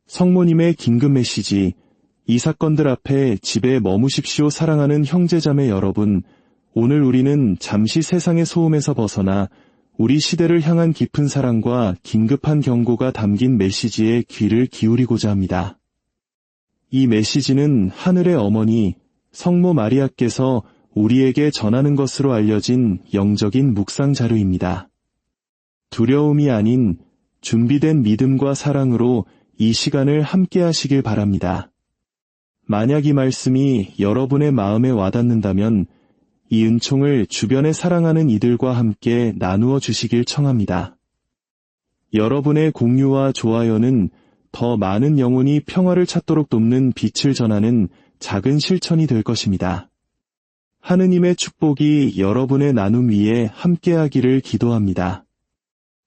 성모님의 긴급 메시지, 이 사건들 앞에 집에 머무십시오. 사랑하는 형제자매 여러분, 오늘 우리는 잠시 세상의 소음에서 벗어나 우리 시대를 향한 깊은 사랑과 긴급한 경고가 담긴 메시지에 귀를 기울이고자 합니다. 이 메시지는 하늘의 어머니, 성모 마리아께서 우리에게 전하는 것으로 알려진 영적인 묵상 자료입니다. 두려움이 아닌 준비된 믿음과 사랑으로 이 시간을 함께 하시길 바랍니다. 만약 이 말씀이 여러분의 마음에 와닿는다면 이 은총을 주변에 사랑하는 이들과 함께 나누어 주시길 청합니다. 여러분의 공유와 좋아요는 더 많은 영혼이 평화를 찾도록 돕는 빛을 전하는 작은 실천이 될 것입니다. 하느님의 축복이 여러분의 나눔 위에 함께하기를 기도합니다.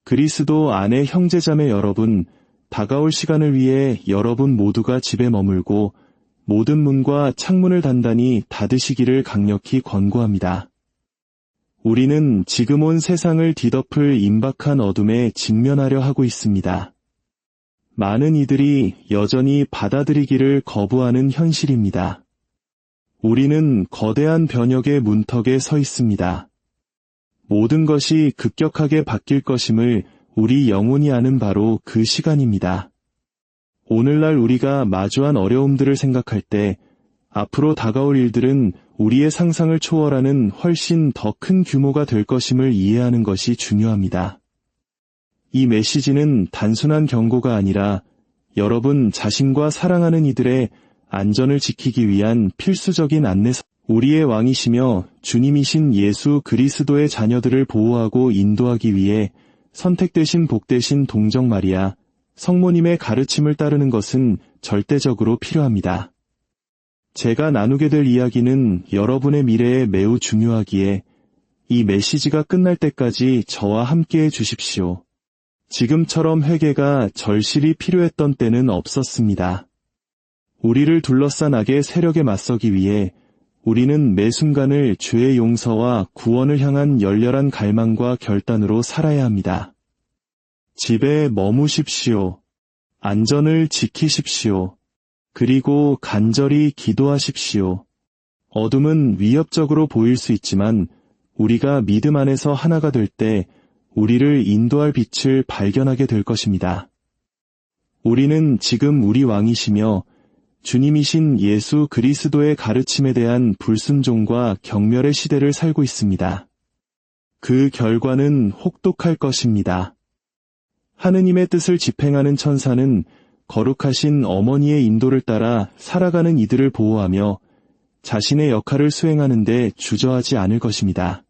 그리스도 안의 형제자매 여러분, 다가올 시간을 위해 여러분 모두가 집에 머물고 모든 문과 창문을 단단히 닫으시기를 강력히 권고합니다. 우리는 지금 온 세상을 뒤덮을 임박한 어둠에 직면하려 하고 있습니다. 많은 이들이 여전히 받아들이기를 거부하는 현실입니다. 우리는 거대한 변혁의 문턱에 서 있습니다. 모든 것이 급격하게 바뀔 것임을 우리 영혼이 아는 바로 그 시간입니다. 오늘날 우리가 마주한 어려움들을 생각할 때 앞으로 다가올 일들은 우리의 상상을 초월하는 훨씬 더 큰 규모가 될 것임을 이해하는 것이 중요합니다. 이 메시지는 단순한 경고가 아니라 여러분 자신과 사랑하는 이들의 안전을 지키기 위한 필수적인 안내서, 우리의 왕이시며 주님이신 예수 그리스도의 자녀들을 보호하고 인도하기 위해 선택되신 복되신 동정 마리아, 성모님의 가르침을 따르는 것은 절대적으로 필요합니다. 제가 나누게 될 이야기는 여러분의 미래에 매우 중요하기에 이 메시지가 끝날 때까지 저와 함께해 주십시오. 지금처럼 회개가 절실히 필요했던 때는 없었습니다. 우리를 둘러싼 악의 세력에 맞서기 위해 우리는 매 순간을 죄의 용서와 구원을 향한 열렬한 갈망과 결단으로 살아야 합니다. 집에 머무십시오. 안전을 지키십시오. 그리고 간절히 기도하십시오. 어둠은 위협적으로 보일 수 있지만 우리가 믿음 안에서 하나가 될 때 우리를 인도할 빛을 발견하게 될 것입니다. 우리는 지금 우리 왕이시며 주님이신 예수 그리스도의 가르침에 대한 불순종과 경멸의 시대를 살고 있습니다. 그 결과는 혹독할 것입니다. 하느님의 뜻을 집행하는 천사는 거룩하신 어머니의 인도를 따라 살아가는 이들을 보호하며 자신의 역할을 수행하는 데 주저하지 않을 것입니다.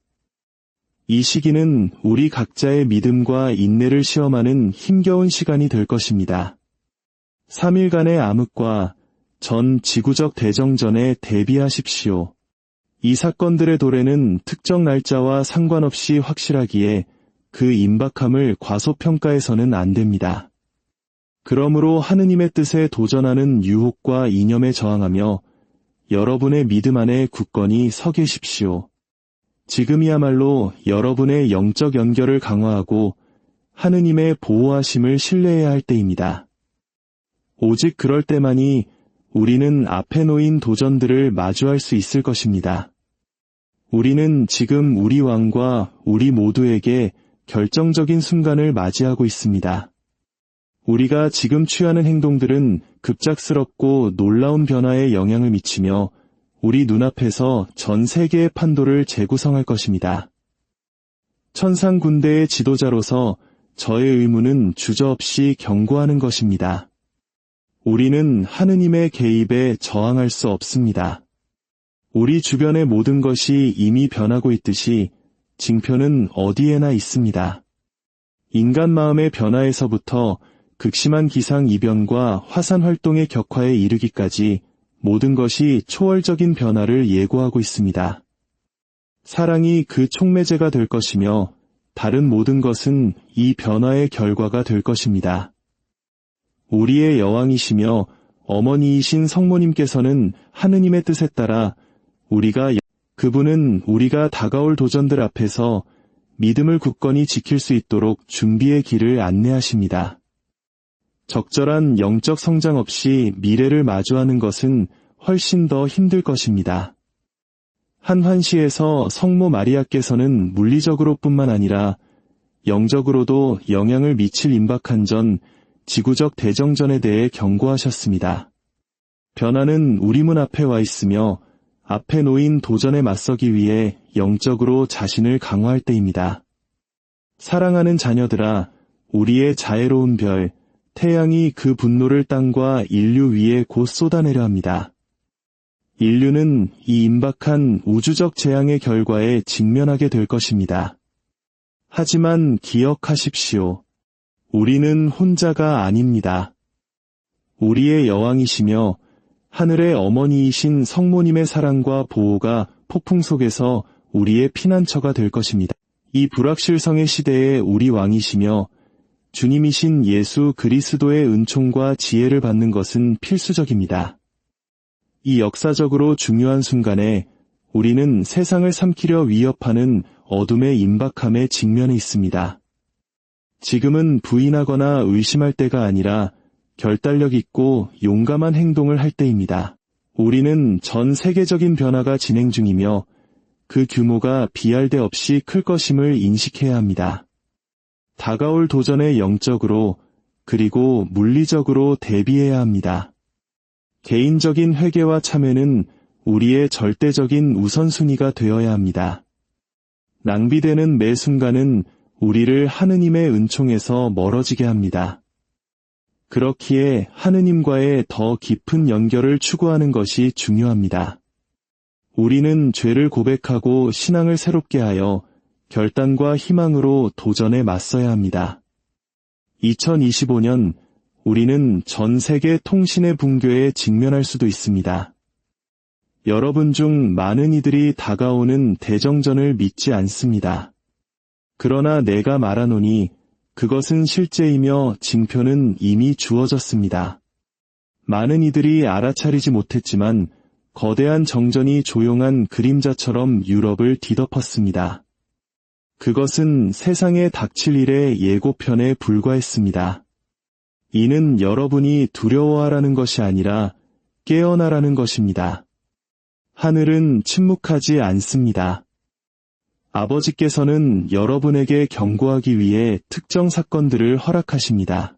이 시기는 우리 각자의 믿음과 인내를 시험하는 힘겨운 시간이 될 것입니다. 3일간의 암흑과 전 지구적 대정전에 대비하십시오. 이 사건들의 도래는 특정 날짜와 상관없이 확실하기에 그 임박함을 과소평가해서는 안 됩니다. 그러므로 하느님의 뜻에 도전하는 유혹과 이념에 저항하며 여러분의 믿음 안에 굳건히 서 계십시오. 지금이야말로 여러분의 영적 연결을 강화하고 하느님의 보호하심을 신뢰해야 할 때입니다. 오직 그럴 때만이 우리는 앞에 놓인 도전들을 마주할 수 있을 것입니다. 우리는 지금 우리 왕과 우리 모두에게 결정적인 순간을 맞이하고 있습니다. 우리가 지금 취하는 행동들은 급작스럽고 놀라운 변화에 영향을 미치며 우리 눈앞에서 전 세계의 판도를 재구성할 것입니다. 천상 군대의 지도자로서 저의 의무는 주저없이 경고하는 것입니다. 우리는 하느님의 개입에 저항할 수 없습니다. 우리 주변의 모든 것이 이미 변하고 있듯이 징표는 어디에나 있습니다. 인간 마음의 변화에서부터 극심한 기상 이변과 화산 활동의 격화에 이르기까지 모든 것이 초월적인 변화를 예고하고 있습니다. 사랑이 그 촉매제가 될 것이며 다른 모든 것은 이 변화의 결과가 될 것입니다. 우리의 여왕이시며 어머니이신 성모님께서는 하느님의 뜻에 따라 그분은 우리가 다가올 도전들 앞에서 믿음을 굳건히 지킬 수 있도록 준비의 길을 안내하십니다. 적절한 영적 성장 없이 미래를 마주하는 것은 훨씬 더 힘들 것입니다. 한 환시에서 성모 마리아께서는 물리적으로뿐만 아니라 영적으로도 영향을 미칠 임박한 전 지구적 대정전에 대해 경고하셨습니다. 변화는 우리 문 앞에 와 있으며 앞에 놓인 도전에 맞서기 위해 영적으로 자신을 강화할 때입니다. 사랑하는 자녀들아, 우리의 자애로운 별, 태양이 그 분노를 땅과 인류 위에 곧 쏟아내려 합니다. 인류는 이 임박한 우주적 재앙의 결과에 직면하게 될 것입니다. 하지만 기억하십시오. 우리는 혼자가 아닙니다. 우리의 여왕이시며 하늘의 어머니이신 성모님의 사랑과 보호가 폭풍 속에서 우리의 피난처가 될 것입니다. 이 불확실성의 시대에 우리 왕이시며 주님이신 예수 그리스도의 은총과 지혜를 받는 것은 필수적입니다. 이 역사적으로 중요한 순간에 우리는 세상을 삼키려 위협하는 어둠의 임박함에 직면해 있습니다. 지금은 부인하거나 의심할 때가 아니라 결단력 있고 용감한 행동을 할 때입니다. 우리는 전 세계적인 변화가 진행 중이며 그 규모가 비할 데 없이 클 것임을 인식해야 합니다. 다가올 도전에 영적으로 그리고 물리적으로 대비해야 합니다. 개인적인 회개와 참회는 우리의 절대적인 우선순위가 되어야 합니다. 낭비되는 매 순간은 우리를 하느님의 은총에서 멀어지게 합니다. 그렇기에 하느님과의 더 깊은 연결을 추구하는 것이 중요합니다. 우리는 죄를 고백하고 신앙을 새롭게 하여 결단과 희망으로 도전에 맞서야 합니다. 2025년 우리는 전 세계 통신의 붕괴에 직면할 수도 있습니다. 여러분 중 많은 이들이 다가오는 대정전을 믿지 않습니다. 그러나 내가 말하노니 그것은 실제이며 징표는 이미 주어졌습니다. 많은 이들이 알아차리지 못했지만 거대한 정전이 조용한 그림자처럼 유럽을 뒤덮었습니다. 그것은 세상에 닥칠 일의 예고편에 불과했습니다. 이는 여러분이 두려워하라는 것이 아니라 깨어나라는 것입니다. 하늘은 침묵하지 않습니다. 아버지께서는 여러분에게 경고하기 위해 특정 사건들을 허락하십니다.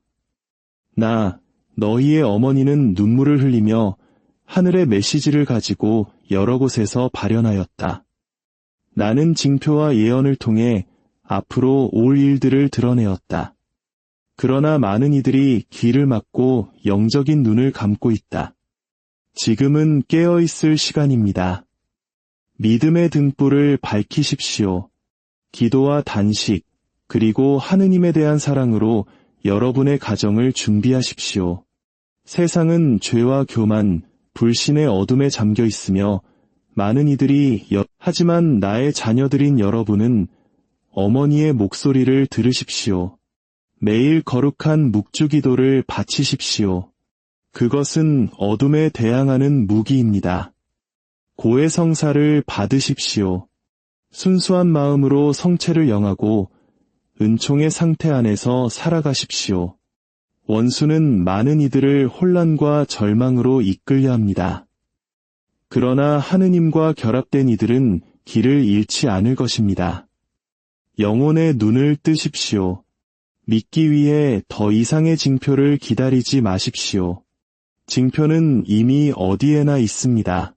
너희의 어머니는 눈물을 흘리며 하늘의 메시지를 가지고 여러 곳에서 발현하였다. 나는 징표와 예언을 통해 앞으로 올 일들을 드러내었다. 그러나 많은 이들이 귀를 막고 영적인 눈을 감고 있다. 지금은 깨어있을 시간입니다. 믿음의 등불을 밝히십시오. 기도와 단식, 그리고 하느님에 대한 사랑으로 여러분의 가정을 준비하십시오. 세상은 죄와 교만, 불신의 어둠에 잠겨 있으며 많은 이들이 하지만 나의 자녀들인 여러분은 어머니의 목소리를 들으십시오. 매일 거룩한 묵주기도를 바치십시오. 그것은 어둠에 대항하는 무기입니다. 고해성사를 받으십시오. 순수한 마음으로 성체를 영하고 은총의 상태 안에서 살아가십시오. 원수는 많은 이들을 혼란과 절망으로 이끌려 합니다. 그러나 하느님과 결합된 이들은 길을 잃지 않을 것입니다. 영혼의 눈을 뜨십시오. 믿기 위해 더 이상의 징표를 기다리지 마십시오. 징표는 이미 어디에나 있습니다.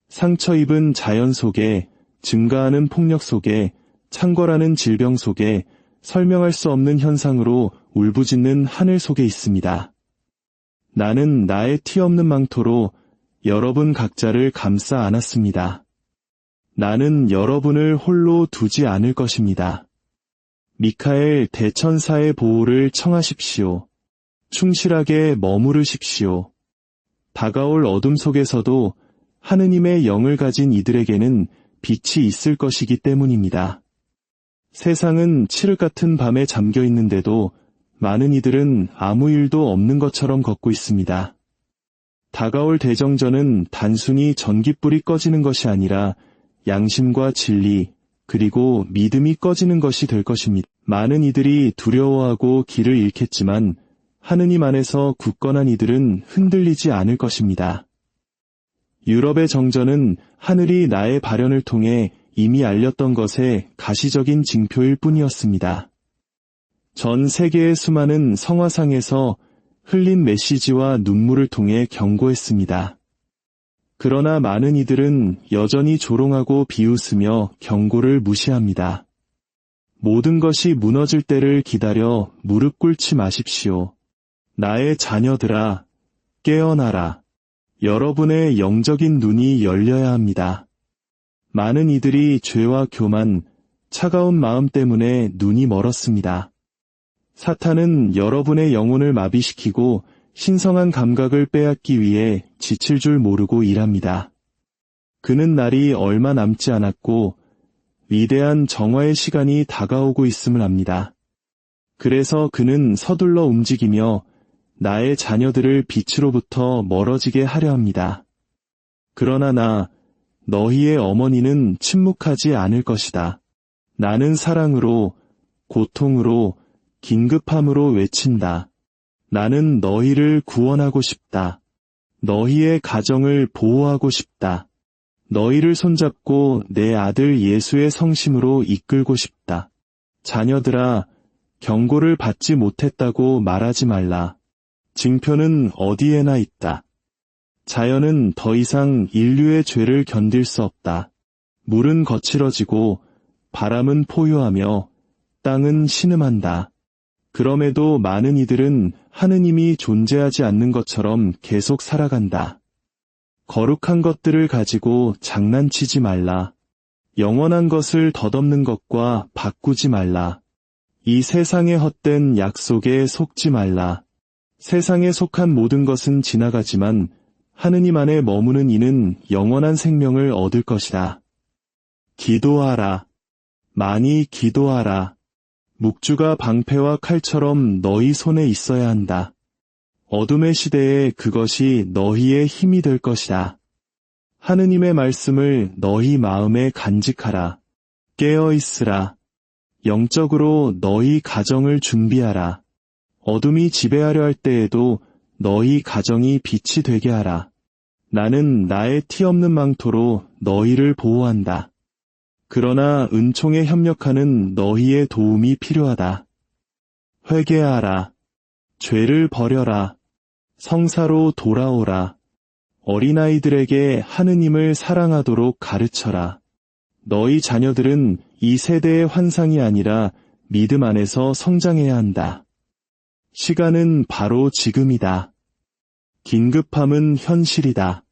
상처 입은 자연 속에, 증가하는 폭력 속에, 창궐하는 질병 속에, 설명할 수 없는 현상으로 울부짖는 하늘 속에 있습니다. 나는 나의 티 없는 망토로 여러분 각자를 감싸 안았습니다. 나는 여러분을 홀로 두지 않을 것입니다. 미카엘 대천사의 보호를 청하십시오. 충실하게 머무르십시오. 다가올 어둠 속에서도 하느님의 영을 가진 이들에게는 빛이 있을 것이기 때문입니다. 세상은 칠흑 같은 밤에 잠겨 있는데도 많은 이들은 아무 일도 없는 것처럼 걷고 있습니다. 다가올 대정전은 단순히 전깃불이 꺼지는 것이 아니라 양심과 진리, 그리고 믿음이 꺼지는 것이 될 것입니다. 많은 이들이 두려워하고 길을 잃겠지만 하느님 안에서 굳건한 이들은 흔들리지 않을 것입니다. 유럽의 정전은 하늘이 나의 발현을 통해 이미 알렸던 것의 가시적인 징표일 뿐이었습니다. 전 세계의 수많은 성화상에서 흘린 메시지와 눈물을 통해 경고했습니다. 그러나 많은 이들은 여전히 조롱하고 비웃으며 경고를 무시합니다. 모든 것이 무너질 때를 기다려 무릎 꿇지 마십시오. 나의 자녀들아, 깨어나라. 여러분의 영적인 눈이 열려야 합니다. 많은 이들이 죄와 교만, 차가운 마음 때문에 눈이 멀었습니다. 사탄은 여러분의 영혼을 마비시키고 신성한 감각을 빼앗기 위해 지칠 줄 모르고 일합니다. 그는 날이 얼마 남지 않았고 위대한 정화의 시간이 다가오고 있음을 압니다. 그래서 그는 서둘러 움직이며 나의 자녀들을 빛으로부터 멀어지게 하려 합니다. 그러나 너희의 어머니는 침묵하지 않을 것이다. 나는 사랑으로, 고통으로, 긴급함으로 외친다. 나는 너희를 구원하고 싶다. 너희의 가정을 보호하고 싶다. 너희를 손잡고 내 아들 예수의 성심으로 이끌고 싶다. 자녀들아, 경고를 받지 못했다고 말하지 말라. 징표는 어디에나 있다. 자연은 더 이상 인류의 죄를 견딜 수 없다. 물은 거칠어지고 바람은 포효하며 땅은 신음한다. 그럼에도 많은 이들은 하느님이 존재하지 않는 것처럼 계속 살아간다. 거룩한 것들을 가지고 장난치지 말라. 영원한 것을 덧없는 것과 바꾸지 말라. 이 세상의 헛된 약속에 속지 말라. 세상에 속한 모든 것은 지나가지만 하느님 안에 머무는 이는 영원한 생명을 얻을 것이다. 기도하라. 많이 기도하라. 묵주가 방패와 칼처럼 너희 손에 있어야 한다. 어둠의 시대에 그것이 너희의 힘이 될 것이다. 하느님의 말씀을 너희 마음에 간직하라. 깨어 있으라. 영적으로 너희 가정을 준비하라. 어둠이 지배하려 할 때에도 너희 가정이 빛이 되게 하라. 나는 나의 티 없는 망토로 너희를 보호한다. 그러나 은총에 협력하는 너희의 도움이 필요하다. 회개하라. 죄를 버려라. 성사로 돌아오라. 어린아이들에게 하느님을 사랑하도록 가르쳐라. 너희 자녀들은 이 세대의 환상이 아니라 믿음 안에서 성장해야 한다. 시간은 바로 지금이다. 긴급함은 현실이다.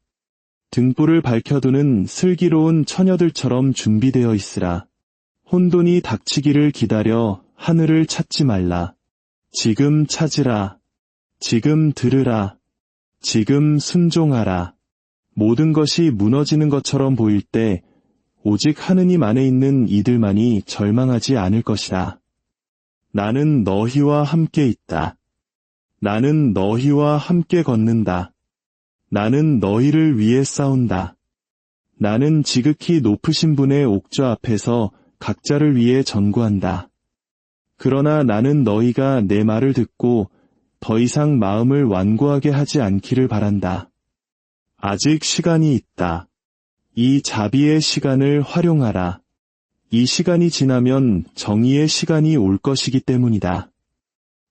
등불을 밝혀두는 슬기로운 처녀들처럼 준비되어 있으라. 혼돈이 닥치기를 기다려 하늘을 찾지 말라. 지금 찾으라. 지금 들으라. 지금 순종하라. 모든 것이 무너지는 것처럼 보일 때 오직 하느님 안에 있는 이들만이 절망하지 않을 것이다. 나는 너희와 함께 있다. 나는 너희와 함께 걷는다. 나는 너희를 위해 싸운다. 나는 지극히 높으신 분의 옥좌 앞에서 각자를 위해 전구한다. 그러나 나는 너희가 내 말을 듣고 더 이상 마음을 완고하게 하지 않기를 바란다. 아직 시간이 있다. 이 자비의 시간을 활용하라. 이 시간이 지나면 정의의 시간이 올 것이기 때문이다.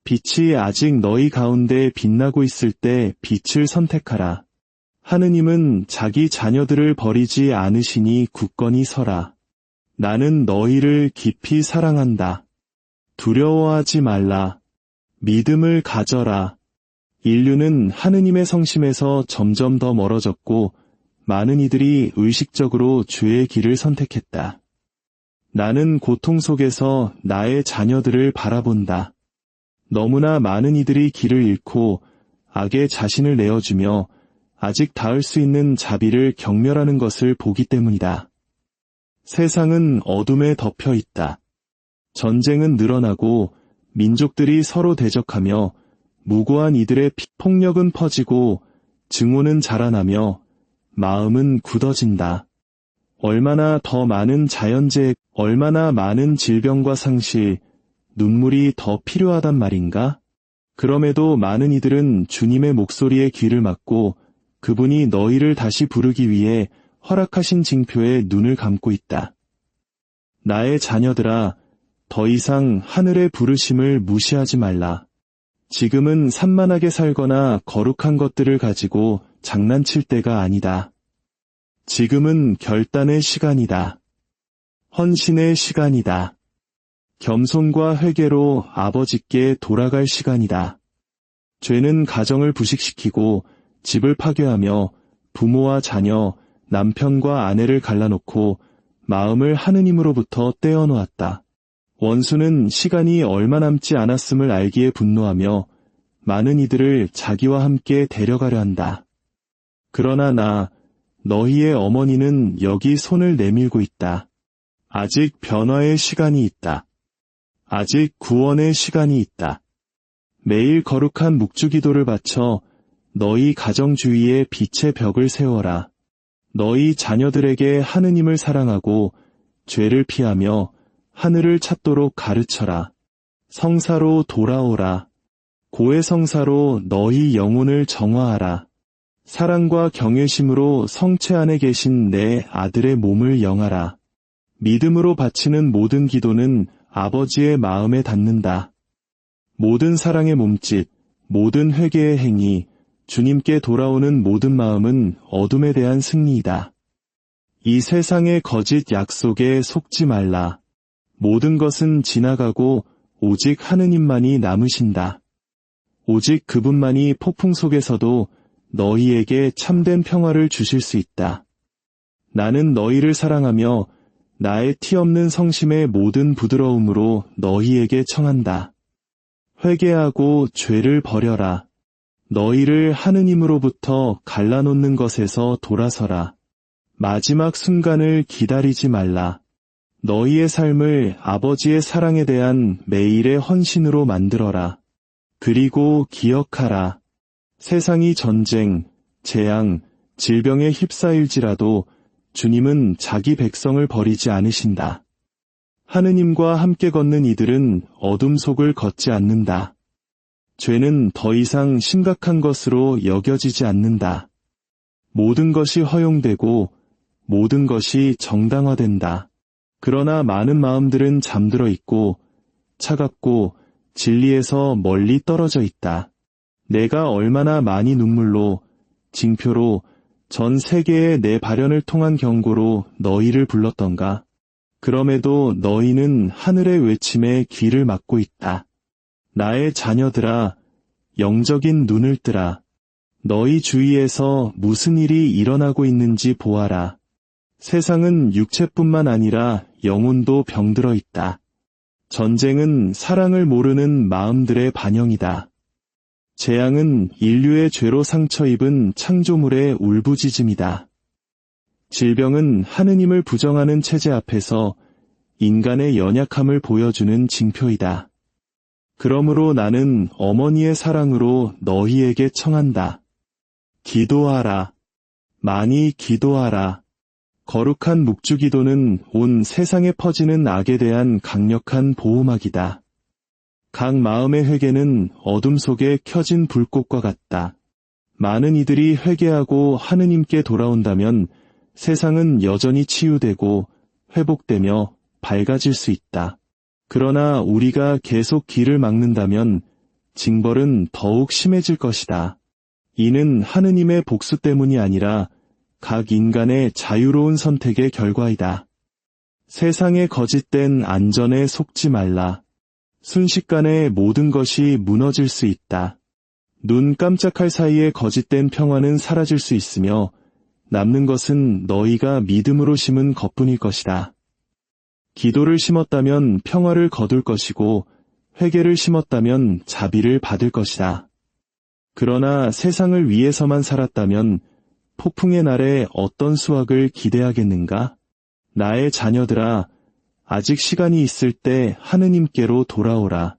빛이 아직 너희 가운데 빛나고 있을 때 빛을 선택하라. 하느님은 자기 자녀들을 버리지 않으시니 굳건히 서라. 나는 너희를 깊이 사랑한다. 두려워하지 말라. 믿음을 가져라. 인류는 하느님의 성심에서 점점 더 멀어졌고 많은 이들이 의식적으로 죄의 길을 선택했다. 나는 고통 속에서 나의 자녀들을 바라본다. 너무나 많은 이들이 길을 잃고 악에 자신을 내어주며 아직 닿을 수 있는 자비를 경멸하는 것을 보기 때문이다. 세상은 어둠에 덮여 있다. 전쟁은 늘어나고 민족들이 서로 대적하며 무고한 이들의 폭력은 퍼지고 증오는 자라나며 마음은 굳어진다. 얼마나 더 많은 자연재해, 얼마나 많은 질병과 상실, 눈물이 더 필요하단 말인가? 그럼에도 많은 이들은 주님의 목소리에 귀를 막고 그분이 너희를 다시 부르기 위해 허락하신 징표에 눈을 감고 있다. 나의 자녀들아, 더 이상 하늘의 부르심을 무시하지 말라. 지금은 산만하게 살거나 거룩한 것들을 가지고 장난칠 때가 아니다. 지금은 결단의 시간이다. 헌신의 시간이다. 겸손과 회개로 아버지께 돌아갈 시간이다. 죄는 가정을 부식시키고 집을 파괴하며 부모와 자녀, 남편과 아내를 갈라놓고 마음을 하느님으로부터 떼어놓았다. 원수는 시간이 얼마 남지 않았음을 알기에 분노하며 많은 이들을 자기와 함께 데려가려 한다. 그러나 너희의 어머니는 여기 손을 내밀고 있다. 아직 변화의 시간이 있다. 아직 구원의 시간이 있다. 매일 거룩한 묵주기도를 바쳐 너희 가정 주위에 빛의 벽을 세워라. 너희 자녀들에게 하느님을 사랑하고 죄를 피하며 하늘을 찾도록 가르쳐라. 성사로 돌아오라. 고해성사로 너희 영혼을 정화하라. 사랑과 경외심으로 성체 안에 계신 내 아들의 몸을 영하라. 믿음으로 바치는 모든 기도는 아버지의 마음에 닿는다. 모든 사랑의 몸짓, 모든 회개의 행위, 주님께 돌아오는 모든 마음은 어둠에 대한 승리이다. 이 세상의 거짓 약속에 속지 말라. 모든 것은 지나가고 오직 하느님만이 남으신다. 오직 그분만이 폭풍 속에서도 너희에게 참된 평화를 주실 수 있다. 나는 너희를 사랑하며 나의 티 없는 성심의 모든 부드러움으로 너희에게 청한다. 회개하고 죄를 버려라. 너희를 하느님으로부터 갈라놓는 것에서 돌아서라. 마지막 순간을 기다리지 말라. 너희의 삶을 아버지의 사랑에 대한 매일의 헌신으로 만들어라. 그리고 기억하라. 세상이 전쟁, 재앙, 질병에 휩싸일지라도 주님은 자기 백성을 버리지 않으신다. 하느님과 함께 걷는 이들은 어둠 속을 걷지 않는다. 죄는 더 이상 심각한 것으로 여겨지지 않는다. 모든 것이 허용되고 모든 것이 정당화된다. 그러나 많은 마음들은 잠들어 있고 차갑고 진리에서 멀리 떨어져 있다. 내가 얼마나 많이 눈물로, 징표로, 전 세계에 내 발현을 통한 경고로 너희를 불렀던가. 그럼에도 너희는 하늘의 외침에 귀를 막고 있다. 나의 자녀들아, 영적인 눈을 뜨라. 너희 주위에서 무슨 일이 일어나고 있는지 보아라. 세상은 육체뿐만 아니라 영혼도 병들어 있다. 전쟁은 사랑을 모르는 마음들의 반영이다. 재앙은 인류의 죄로 상처 입은 창조물의 울부짖음이다. 질병은 하느님을 부정하는 체제 앞에서 인간의 연약함을 보여주는 징표이다. 그러므로 나는 어머니의 사랑으로 너희에게 청한다. 기도하라. 많이 기도하라. 거룩한 묵주기도는 온 세상에 퍼지는 악에 대한 강력한 보호막이다. 각 마음의 회개는 어둠 속에 켜진 불꽃과 같다. 많은 이들이 회개하고 하느님께 돌아온다면 세상은 여전히 치유되고 회복되며 밝아질 수 있다. 그러나 우리가 계속 길을 막는다면 징벌은 더욱 심해질 것이다. 이는 하느님의 복수 때문이 아니라 각 인간의 자유로운 선택의 결과이다. 세상의 거짓된 안전에 속지 말라. 순식간에 모든 것이 무너질 수 있다. 눈 깜짝할 사이에 거짓된 평화는 사라질 수 있으며 남는 것은 너희가 믿음으로 심은 것뿐일 것이다. 기도를 심었다면 평화를 거둘 것이고 회개를 심었다면 자비를 받을 것이다. 그러나 세상을 위해서만 살았다면 폭풍의 날에 어떤 수확을 기대하겠는가? 나의 자녀들아, 아직 시간이 있을 때 하느님께로 돌아오라.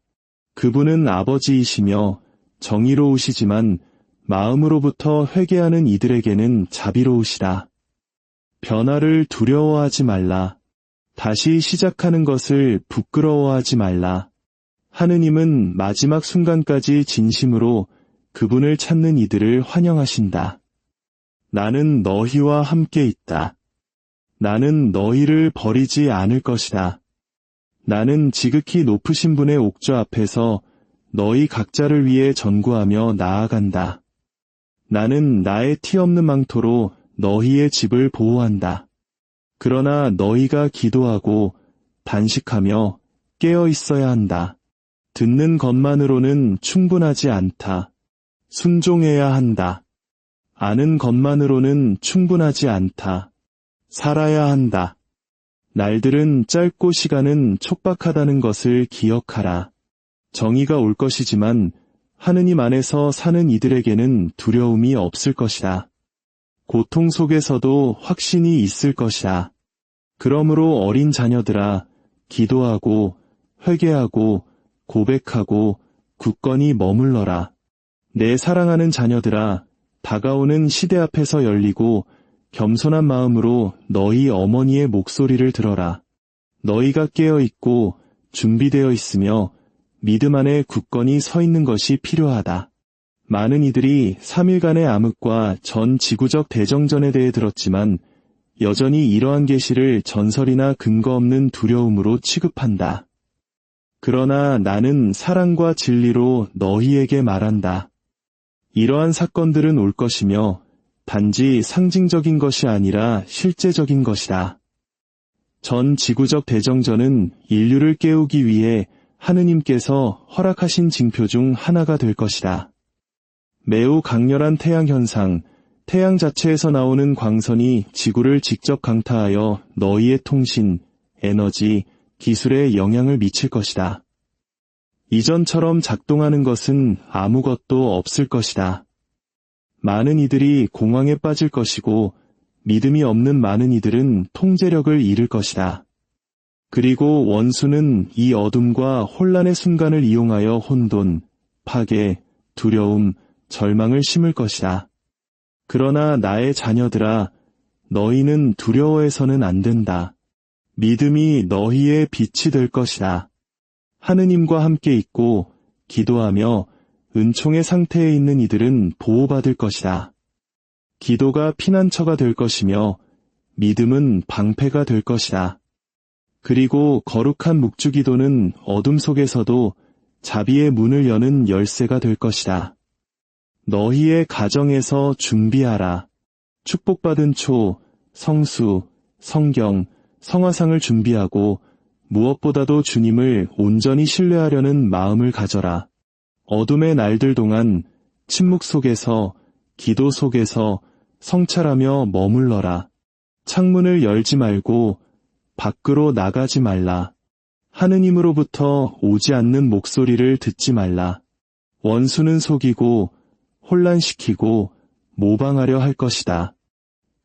그분은 아버지이시며 정의로우시지만 마음으로부터 회개하는 이들에게는 자비로우시다. 변화를 두려워하지 말라. 다시 시작하는 것을 부끄러워하지 말라. 하느님은 마지막 순간까지 진심으로 그분을 찾는 이들을 환영하신다. 나는 너희와 함께 있다. 나는 너희를 버리지 않을 것이다. 나는 지극히 높으신 분의 옥좌 앞에서 너희 각자를 위해 전구하며 나아간다. 나는 나의 티 없는 망토로 너희의 집을 보호한다. 그러나 너희가 기도하고 단식하며 깨어 있어야 한다. 듣는 것만으로는 충분하지 않다. 순종해야 한다. 아는 것만으로는 충분하지 않다. 살아야 한다. 날들은 짧고 시간은 촉박하다는 것을 기억하라. 정의가 올 것이지만 하느님 안에서 사는 이들에게는 두려움이 없을 것이다. 고통 속에서도 확신이 있을 것이다. 그러므로 어린 자녀들아, 기도하고 회개하고 고백하고 굳건히 머물러라. 내 사랑하는 자녀들아, 다가오는 시대 앞에서 열리고 겸손한 마음으로 너희 어머니의 목소리를 들어라. 너희가 깨어 있고 준비되어 있으며 믿음 안에 굳건히 서 있는 것이 필요하다. 많은 이들이 3일간의 암흑과 전 지구적 대정전에 대해 들었지만 여전히 이러한 계시를 전설이나 근거 없는 두려움으로 취급한다. 그러나 나는 사랑과 진리로 너희에게 말한다. 이러한 사건들은 올 것이며 단지 상징적인 것이 아니라 실제적인 것이다. 전 지구적 대정전은 인류를 깨우기 위해 하느님께서 허락하신 징표 중 하나가 될 것이다. 매우 강렬한 태양 현상, 태양 자체에서 나오는 광선이 지구를 직접 강타하여 너희의 통신, 에너지, 기술에 영향을 미칠 것이다. 이전처럼 작동하는 것은 아무것도 없을 것이다. 많은 이들이 공황에 빠질 것이고 믿음이 없는 많은 이들은 통제력을 잃을 것이다. 그리고 원수는 이 어둠과 혼란의 순간을 이용하여 혼돈, 파괴, 두려움, 절망을 심을 것이다. 그러나 나의 자녀들아, 너희는 두려워해서는 안 된다. 믿음이 너희의 빛이 될 것이다. 하느님과 함께 있고 기도하며 은총의 상태에 있는 이들은 보호받을 것이다. 기도가 피난처가 될 것이며 믿음은 방패가 될 것이다. 그리고 거룩한 묵주기도는 어둠 속에서도 자비의 문을 여는 열쇠가 될 것이다. 너희의 가정에서 준비하라. 축복받은 초, 성수, 성경, 성화상을 준비하고 무엇보다도 주님을 온전히 신뢰하려는 마음을 가져라. 어둠의 날들 동안 침묵 속에서, 기도 속에서 성찰하며 머물러라. 창문을 열지 말고 밖으로 나가지 말라. 하느님으로부터 오지 않는 목소리를 듣지 말라. 원수는 속이고 혼란시키고 모방하려 할 것이다.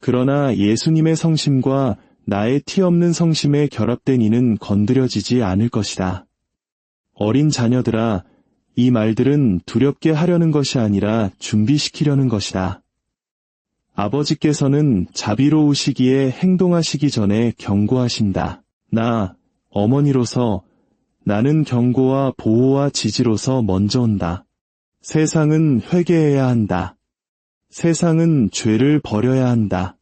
그러나 예수님의 성심과 나의 티 없는 성심에 결합된 이는 건드려지지 않을 것이다. 어린 자녀들아, 이 말들은 두렵게 하려는 것이 아니라 준비시키려는 것이다. 아버지께서는 자비로우시기에 행동하시기 전에 경고하신다. 나, 어머니로서 나는 경고와 보호와 지지로서 먼저 온다. 세상은 회개해야 한다. 세상은 죄를 버려야 한다.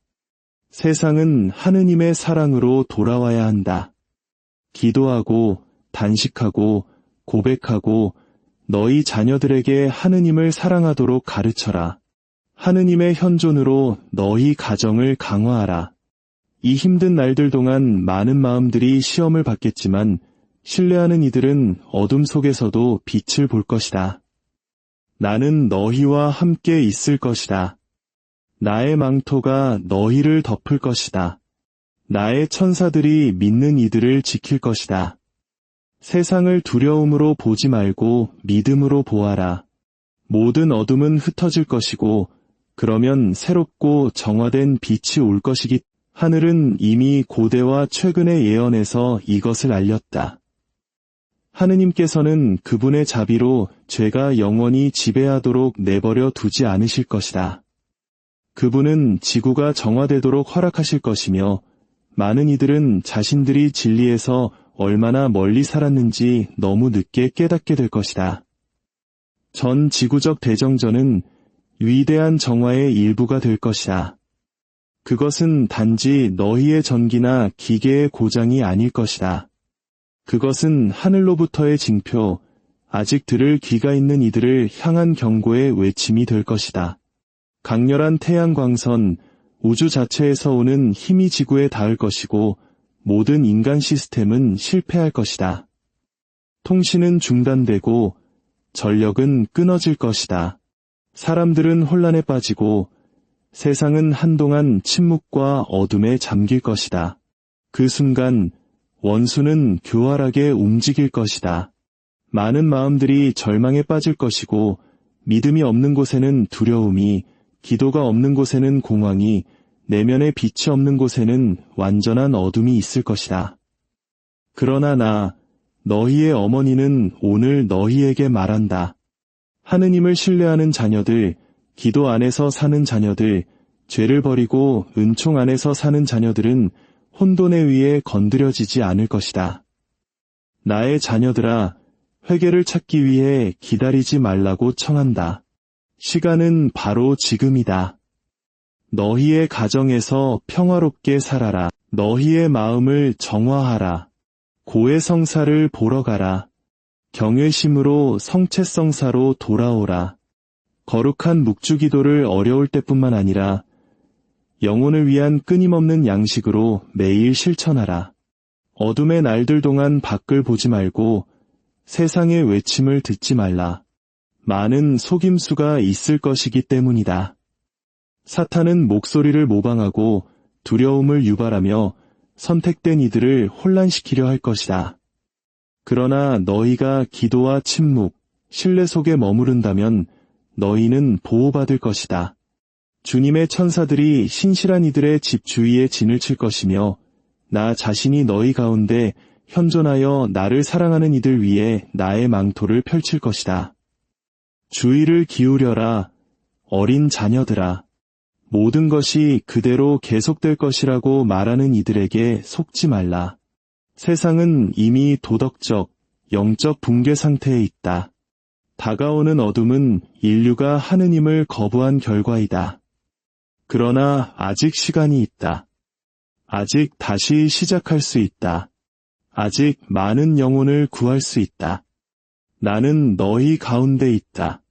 세상은 하느님의 사랑으로 돌아와야 한다. 기도하고 단식하고 고백하고 너희 자녀들에게 하느님을 사랑하도록 가르쳐라. 하느님의 현존으로 너희 가정을 강화하라. 이 힘든 날들 동안 많은 마음들이 시험을 받겠지만 신뢰하는 이들은 어둠 속에서도 빛을 볼 것이다. 나는 너희와 함께 있을 것이다. 나의 망토가 너희를 덮을 것이다. 나의 천사들이 믿는 이들을 지킬 것이다. 세상을 두려움으로 보지 말고 믿음으로 보아라. 모든 어둠은 흩어질 것이고 그러면 새롭고 정화된 빛이 올 것이기. 하늘은 이미 고대와 최근의 예언에서 이것을 알렸다. 하느님께서는 그분의 자비로 죄가 영원히 지배하도록 내버려 두지 않으실 것이다. 그분은 지구가 정화되도록 허락하실 것이며 많은 이들은 자신들이 진리에서 얼마나 멀리 살았는지 너무 늦게 깨닫게 될 것이다. 전 지구적 대정전은 위대한 정화의 일부가 될 것이다. 그것은 단지 너희의 전기나 기계의 고장이 아닐 것이다. 그것은 하늘로부터의 징표, 아직 들을 귀가 있는 이들을 향한 경고의 외침이 될 것이다. 강렬한 태양 광선, 우주 자체에서 오는 힘이 지구에 닿을 것이고 모든 인간 시스템은 실패할 것이다. 통신은 중단되고 전력은 끊어질 것이다. 사람들은 혼란에 빠지고 세상은 한동안 침묵과 어둠에 잠길 것이다. 그 순간 원수는 교활하게 움직일 것이다. 많은 마음들이 절망에 빠질 것이고 믿음이 없는 곳에는 두려움이, 기도가 없는 곳에는 공황이, 내면에 빛이 없는 곳에는 완전한 어둠이 있을 것이다. 그러나 나, 너희의 어머니는 오늘 너희에게 말한다. 하느님을 신뢰하는 자녀들, 기도 안에서 사는 자녀들, 죄를 버리고 은총 안에서 사는 자녀들은 혼돈에 의해 건드려지지 않을 것이다. 나의 자녀들아, 회개를 찾기 위해 기다리지 말라고 청한다. 시간은 바로 지금이다. 너희의 가정에서 평화롭게 살아라. 너희의 마음을 정화하라. 고해성사를 보러 가라. 경외심으로 성체성사로 돌아오라. 거룩한 묵주기도를 어려울 때뿐만 아니라 영혼을 위한 끊임없는 양식으로 매일 실천하라. 어둠의 날들 동안 밖을 보지 말고 세상의 외침을 듣지 말라. 많은 속임수가 있을 것이기 때문이다. 사탄은 목소리를 모방하고 두려움을 유발하며 선택된 이들을 혼란시키려 할 것이다. 그러나 너희가 기도와 침묵, 신뢰 속에 머무른다면 너희는 보호받을 것이다. 주님의 천사들이 신실한 이들의 집 주위에 진을 칠 것이며 나 자신이 너희 가운데 현존하여 나를 사랑하는 이들 위에 나의 망토를 펼칠 것이다. 주의를 기울여라, 어린 자녀들아. 모든 것이 그대로 계속될 것이라고 말하는 이들에게 속지 말라. 세상은 이미 도덕적, 영적 붕괴 상태에 있다. 다가오는 어둠은 인류가 하느님을 거부한 결과이다. 그러나 아직 시간이 있다. 아직 다시 시작할 수 있다. 아직 많은 영혼을 구할 수 있다. 나는 너희 가운데 있다.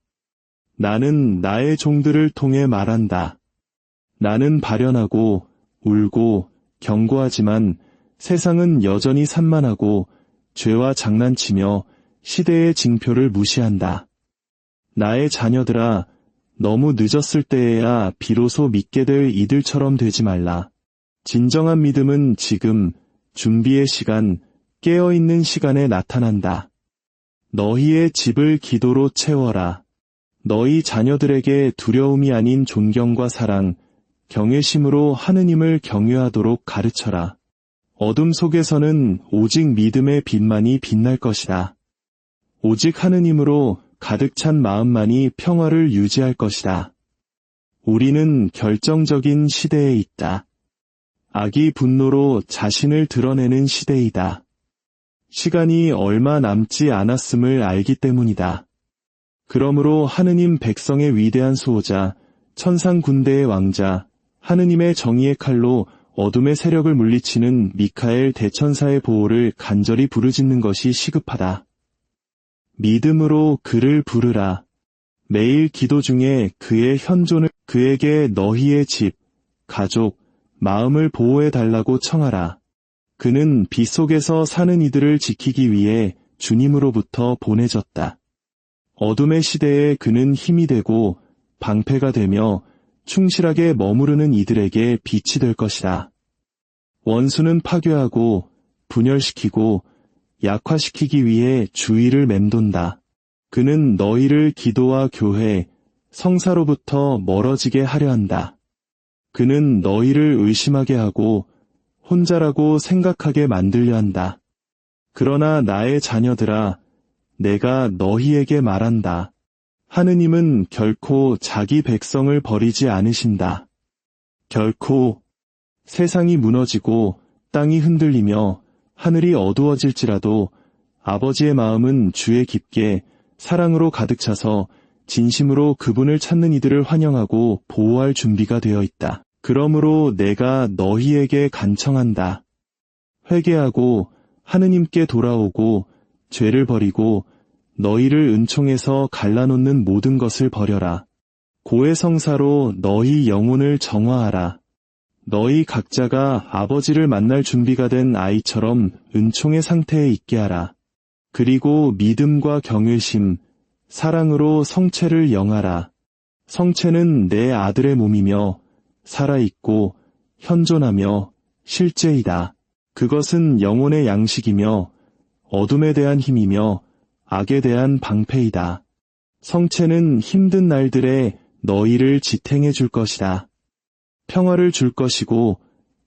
나는 나의 종들을 통해 말한다. 나는 발현하고 울고 경고하지만 세상은 여전히 산만하고 죄와 장난치며 시대의 징표를 무시한다. 나의 자녀들아, 너무 늦었을 때에야 비로소 믿게 될 이들처럼 되지 말라. 진정한 믿음은 지금, 준비의 시간, 깨어있는 시간에 나타난다. 너희의 집을 기도로 채워라. 너희 자녀들에게 두려움이 아닌 존경과 사랑, 경외심으로 하느님을 경외하도록 가르쳐라. 어둠 속에서는 오직 믿음의 빛만이 빛날 것이다. 오직 하느님으로 가득 찬 마음만이 평화를 유지할 것이다. 우리는 결정적인 시대에 있다. 악이 분노로 자신을 드러내는 시대이다. 시간이 얼마 남지 않았음을 알기 때문이다. 그러므로 하느님 백성의 위대한 수호자, 천상 군대의 왕자, 하느님의 정의의 칼로 어둠의 세력을 물리치는 미카엘 대천사의 보호를 간절히 부르짖는 것이 시급하다. 믿음으로 그를 부르라. 매일 기도 중에 그의 현존을 그에게 너희의 집, 가족, 마음을 보호해달라고 청하라. 그는 빛 속에서 사는 이들을 지키기 위해 주님으로부터 보내졌다. 어둠의 시대에 그는 힘이 되고 방패가 되며 충실하게 머무르는 이들에게 빛이 될 것이다. 원수는 파괴하고 분열시키고 약화시키기 위해 주의를 맴돈다. 그는 너희를 기도와 교회, 성사로부터 멀어지게 하려 한다. 그는 너희를 의심하게 하고 혼자라고 생각하게 만들려 한다. 그러나 나의 자녀들아, 내가 너희에게 말한다. 하느님은 결코 자기 백성을 버리지 않으신다. 결코 세상이 무너지고 땅이 흔들리며 하늘이 어두워질지라도 아버지의 마음은 주에 깊게 사랑으로 가득 차서 진심으로 그분을 찾는 이들을 환영하고 보호할 준비가 되어 있다. 그러므로 내가 너희에게 간청한다. 회개하고 하느님께 돌아오고 죄를 버리고 너희를 은총에서 갈라놓는 모든 것을 버려라. 고해성사로 너희 영혼을 정화하라. 너희 각자가 아버지를 만날 준비가 된 아이처럼 은총의 상태에 있게 하라. 그리고 믿음과 경외심, 사랑으로 성체를 영하라. 성체는 내 아들의 몸이며 살아있고 현존하며 실제이다. 그것은 영혼의 양식이며 어둠에 대한 힘이며 악에 대한 방패이다. 성체는 힘든 날들에 너희를 지탱해 줄 것이다. 평화를 줄 것이고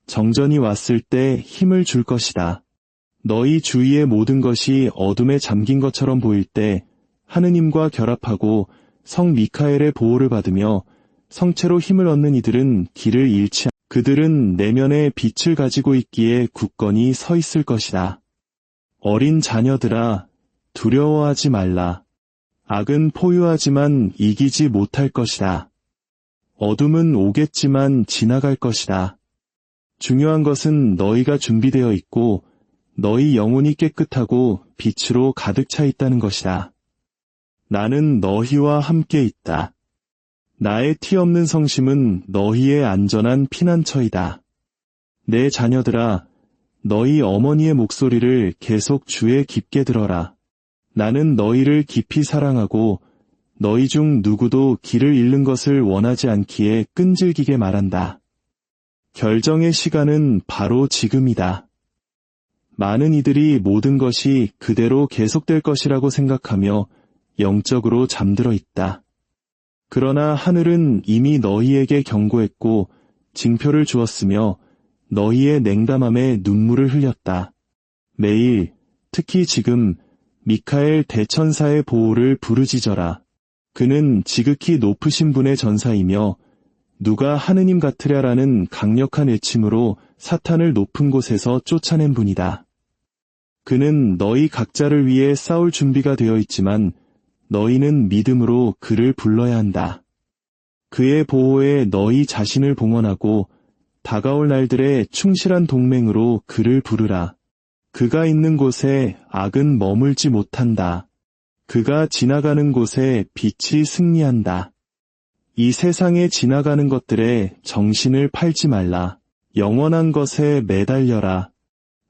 정전이 왔을 때 힘을 줄 것이다. 너희 주위의 모든 것이 어둠에 잠긴 것처럼 보일 때 하느님과 결합하고 성 미카엘의 보호를 받으며 성체로 힘을 얻는 이들은 길을 잃지 않. 그들은 내면에 빛을 가지고 있기에 굳건히 서 있을 것이다. 어린 자녀들아, 두려워하지 말라. 악은 포효하지만 이기지 못할 것이다. 어둠은 오겠지만 지나갈 것이다. 중요한 것은 너희가 준비되어 있고 너희 영혼이 깨끗하고 빛으로 가득 차 있다는 것이다. 나는 너희와 함께 있다. 나의 티 없는 성심은 너희의 안전한 피난처이다. 내 자녀들아, 너희 어머니의 목소리를 계속 주에 깊게 들어라. 나는 너희를 깊이 사랑하고 너희 중 누구도 길을 잃는 것을 원하지 않기에 끈질기게 말한다. 결정의 시간은 바로 지금이다. 많은 이들이 모든 것이 그대로 계속될 것이라고 생각하며 영적으로 잠들어 있다. 그러나 하늘은 이미 너희에게 경고했고 징표를 주었으며 너희의 냉담함에 눈물을 흘렸다. 매일, 특히 지금 미카엘 대천사의 보호를 부르짖어라. 그는 지극히 높으신 분의 전사이며 누가 하느님 같으랴라는 강력한 외침으로 사탄을 높은 곳에서 쫓아낸 분이다. 그는 너희 각자를 위해 싸울 준비가 되어 있지만 너희는 믿음으로 그를 불러야 한다. 그의 보호에 너희 자신을 봉헌하고 다가올 날들의 충실한 동맹으로 그를 부르라. 그가 있는 곳에 악은 머물지 못한다. 그가 지나가는 곳에 빛이 승리한다. 이 세상에 지나가는 것들에 정신을 팔지 말라. 영원한 것에 매달려라.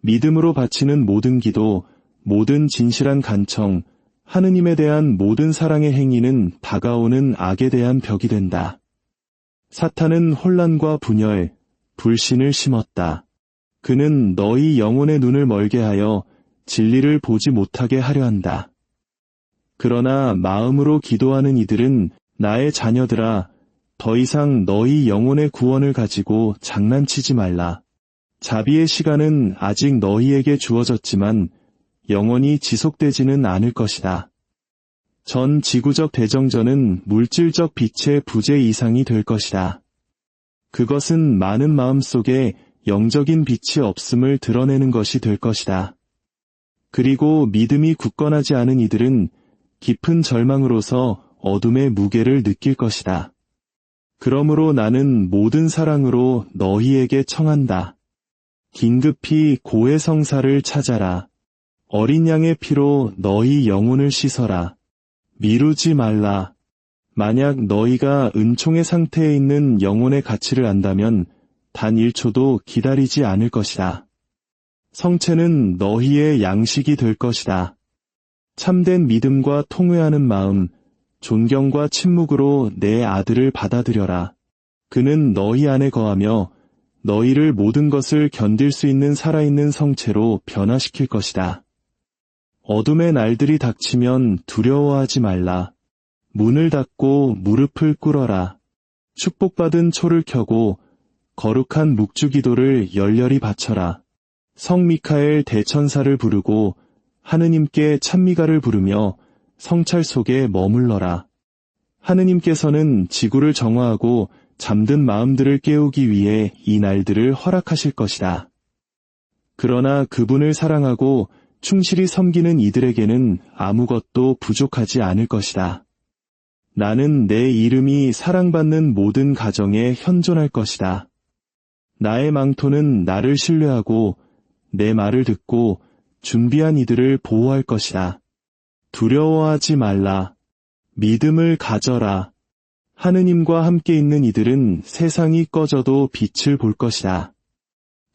믿음으로 바치는 모든 기도, 모든 진실한 간청, 하느님에 대한 모든 사랑의 행위는 다가오는 악에 대한 벽이 된다. 사탄은 혼란과 분열, 불신을 심었다. 그는 너희 영혼의 눈을 멀게 하여 진리를 보지 못하게 하려 한다. 그러나 마음으로 기도하는 이들은 나의 자녀들아, 더 이상 너희 영혼의 구원을 가지고 장난치지 말라. 자비의 시간은 아직 너희에게 주어졌지만 영원히 지속되지는 않을 것이다. 전 지구적 대정전은 물질적 빛의 부재 이상이 될 것이다. 그것은 많은 마음 속에 영적인 빛이 없음을 드러내는 것이 될 것이다. 그리고 믿음이 굳건하지 않은 이들은 깊은 절망으로서 어둠의 무게를 느낄 것이다. 그러므로 나는 모든 사랑으로 너희에게 청한다. 긴급히 고해성사를 찾아라. 어린 양의 피로 너희 영혼을 씻어라. 미루지 말라. 만약 너희가 은총의 상태에 있는 영혼의 가치를 안다면 단 1초도 기다리지 않을 것이다. 성체는 너희의 양식이 될 것이다. 참된 믿음과 통회하는 마음, 존경과 침묵으로 내 아들을 받아들여라. 그는 너희 안에 거하며 너희를 모든 것을 견딜 수 있는 살아있는 성체로 변화시킬 것이다. 어둠의 날들이 닥치면 두려워하지 말라. 문을 닫고 무릎을 꿇어라. 축복받은 초를 켜고 거룩한 묵주기도를 열렬히 바쳐라. 성 미카엘 대천사를 부르고 하느님께 찬미가를 부르며 성찰 속에 머물러라. 하느님께서는 지구를 정화하고 잠든 마음들을 깨우기 위해 이 날들을 허락하실 것이다. 그러나 그분을 사랑하고 충실히 섬기는 이들에게는 아무것도 부족하지 않을 것이다. 나는 내 이름이 사랑받는 모든 가정에 현존할 것이다. 나의 망토는 나를 신뢰하고 내 말을 듣고 준비한 이들을 보호할 것이다. 두려워하지 말라. 믿음을 가져라. 하느님과 함께 있는 이들은 세상이 꺼져도 빛을 볼 것이다.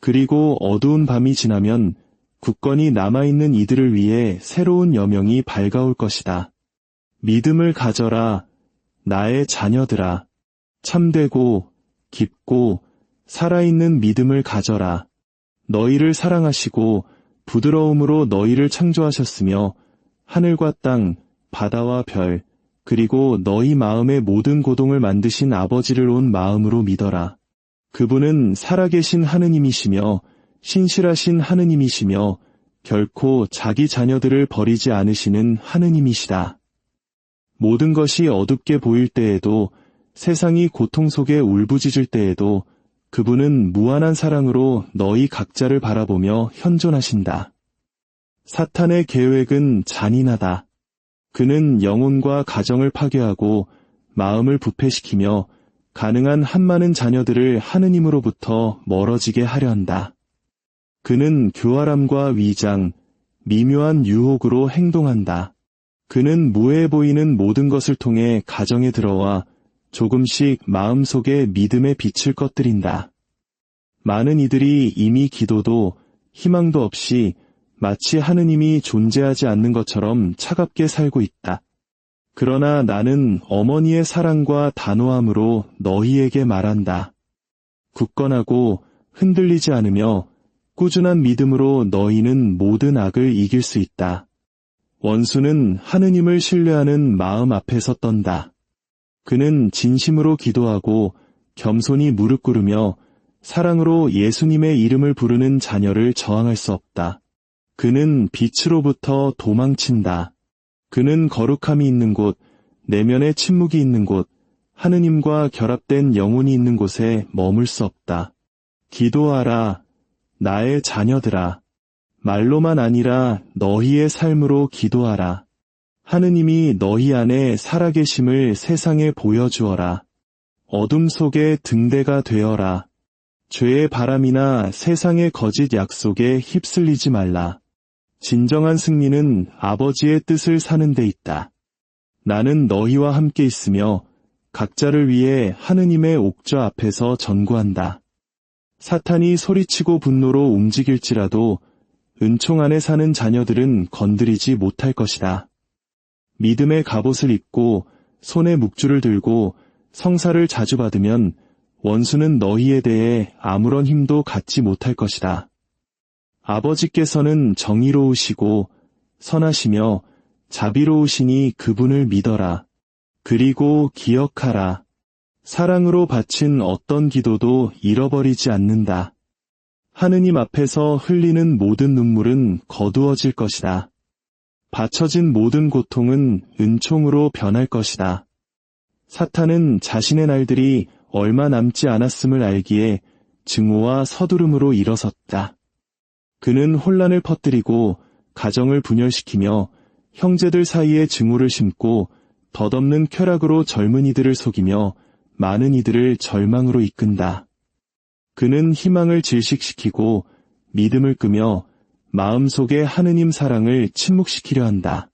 그리고 어두운 밤이 지나면 굳건히 남아있는 이들을 위해 새로운 여명이 밝아올 것이다. 믿음을 가져라. 나의 자녀들아. 참되고 깊고 살아있는 믿음을 가져라. 너희를 사랑하시고 부드러움으로 너희를 창조하셨으며 하늘과 땅, 바다와 별, 그리고 너희 마음의 모든 고동을 만드신 아버지를 온 마음으로 믿어라. 그분은 살아계신 하느님이시며 신실하신 하느님이시며 결코 자기 자녀들을 버리지 않으시는 하느님이시다. 모든 것이 어둡게 보일 때에도 세상이 고통 속에 울부짖을 때에도 그분은 무한한 사랑으로 너희 각자를 바라보며 현존하신다. 사탄의 계획은 잔인하다. 그는 영혼과 가정을 파괴하고 마음을 부패시키며 가능한 한많은 자녀들을 하느님으로부터 멀어지게 하려 한다. 그는 교활함과 위장, 미묘한 유혹으로 행동한다. 그는 무해해 보이는 모든 것을 통해 가정에 들어와 조금씩 마음속에 믿음의 빛을 꺼뜨린다. 많은 이들이 이미 기도도 희망도 없이 마치 하느님이 존재하지 않는 것처럼 차갑게 살고 있다. 그러나 나는 어머니의 사랑과 단호함으로 너희에게 말한다. 굳건하고 흔들리지 않으며 꾸준한 믿음으로 너희는 모든 악을 이길 수 있다. 원수는 하느님을 신뢰하는 마음 앞에서 떤다. 그는 진심으로 기도하고 겸손히 무릎 꿇으며 사랑으로 예수님의 이름을 부르는 자녀를 저항할 수 없다. 그는 빛으로부터 도망친다. 그는 거룩함이 있는 곳, 내면의 침묵이 있는 곳, 하느님과 결합된 영혼이 있는 곳에 머물 수 없다. 기도하라, 나의 자녀들아. 말로만 아니라 너희의 삶으로 기도하라. 하느님이 너희 안에 살아계심을 세상에 보여주어라. 어둠 속에 등대가 되어라. 죄의 바람이나 세상의 거짓 약속에 휩쓸리지 말라. 진정한 승리는 아버지의 뜻을 사는 데 있다. 나는 너희와 함께 있으며 각자를 위해 하느님의 옥좌 앞에서 전구한다. 사탄이 소리치고 분노로 움직일지라도 은총 안에 사는 자녀들은 건드리지 못할 것이다. 믿음의 갑옷을 입고 손에 묵주를 들고 성사를 자주 받으면 원수는 너희에 대해 아무런 힘도 갖지 못할 것이다. 아버지께서는 정의로우시고 선하시며 자비로우시니 그분을 믿어라. 그리고 기억하라. 사랑으로 바친 어떤 기도도 잃어버리지 않는다. 하느님 앞에서 흘리는 모든 눈물은 거두어질 것이다. 바쳐진 모든 고통은 은총으로 변할 것이다. 사탄은 자신의 날들이 얼마 남지 않았음을 알기에 증오와 서두름으로 일어섰다. 그는 혼란을 퍼뜨리고 가정을 분열시키며 형제들 사이에 증오를 심고 덧없는 쾌락으로 젊은이들을 속이며 많은 이들을 절망으로 이끈다. 그는 희망을 질식시키고 믿음을 끄며 마음속에 하느님 사랑을 침묵시키려 한다.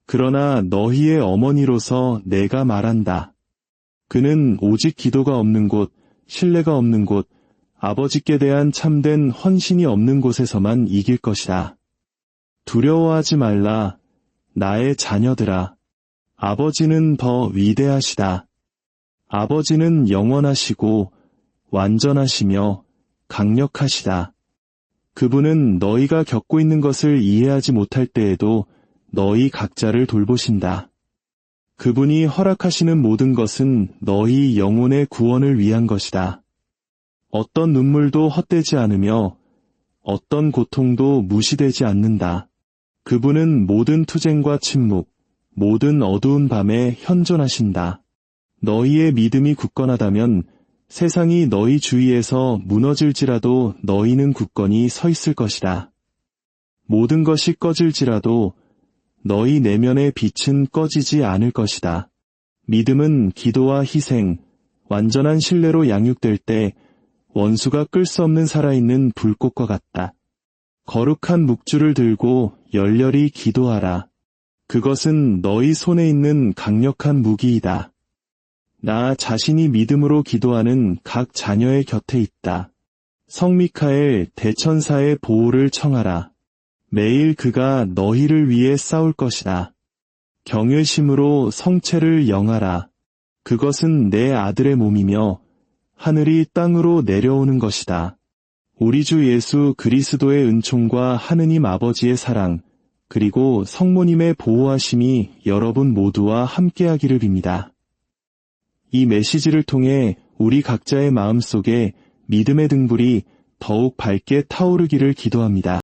그러나 너희의 어머니로서 내가 말한다. 그는 오직 기도가 없는 곳, 신뢰가 없는 곳, 아버지께 대한 참된 헌신이 없는 곳에서만 이길 것이다. 두려워하지 말라, 나의 자녀들아. 아버지는 더 위대하시다. 아버지는 영원하시고 완전하시며 강력하시다. 그분은 너희가 겪고 있는 것을 이해하지 못할 때에도 너희 각자를 돌보신다. 그분이 허락하시는 모든 것은 너희 영혼의 구원을 위한 것이다. 어떤 눈물도 헛되지 않으며 어떤 고통도 무시되지 않는다. 그분은 모든 투쟁과 침묵, 모든 어두운 밤에 현존하신다. 너희의 믿음이 굳건하다면 세상이 너희 주위에서 무너질지라도 너희는 굳건히 서 있을 것이다. 모든 것이 꺼질지라도 너희 내면의 빛은 꺼지지 않을 것이다. 믿음은 기도와 희생, 완전한 신뢰로 양육될 때 원수가 끌 수 없는 살아있는 불꽃과 같다. 거룩한 묵주를 들고 열렬히 기도하라. 그것은 너희 손에 있는 강력한 무기이다. 나 자신이 믿음으로 기도하는 각 자녀의 곁에 있다. 성 미카엘 대천사의 보호를 청하라. 매일 그가 너희를 위해 싸울 것이다. 경외심으로 성체를 영하라. 그것은 내 아들의 몸이며 하늘이 땅으로 내려오는 것이다. 우리 주 예수 그리스도의 은총과 하느님 아버지의 사랑, 그리고 성모님의 보호하심이 여러분 모두와 함께하기를 빕니다. 이 메시지를 통해 우리 각자의 마음속에 믿음의 등불이 더욱 밝게 타오르기를 기도합니다.